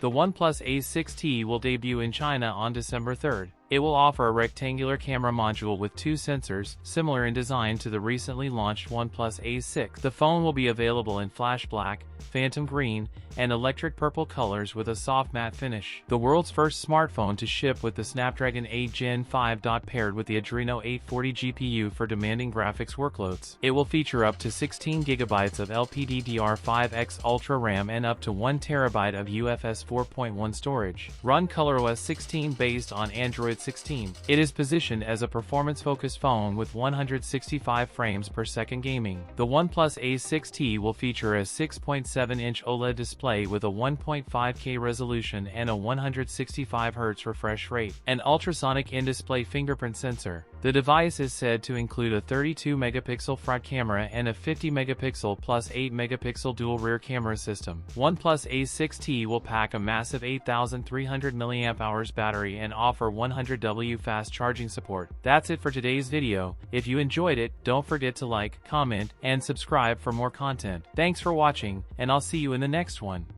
The OnePlus Ace 6T will debut in China on December 3rd. It will offer a rectangular camera module with two sensors, similar in design to the recently launched OnePlus Ace 6. The phone will be available in flash black, phantom green, and electric purple colors with a soft matte finish. The world's first smartphone to ship with the Snapdragon 8 Gen 5. Paired with the Adreno 840 GPU for demanding graphics workloads. It will feature up to 16 GB of LPDDR5X Ultra RAM and up to 1 TB of UFS 4.1 storage. Run ColorOS 16 based on Android 16. It is positioned as a performance-focused phone with 165 frames per second gaming. The OnePlus Ace 6T will feature a 6.7-inch OLED display with a 1.5K resolution and a 165 Hz refresh rate. An ultrasonic in-display fingerprint sensor. The device is said to include a 32-megapixel front camera and a 50-megapixel plus 8-megapixel dual rear camera system. OnePlus Ace 6T will pack a massive 8,300 mAh battery and offer 100W fast charging support. That's it for today's video. If you enjoyed it, don't forget to like, comment, and subscribe for more content. Thanks for watching, and I'll see you in the next one.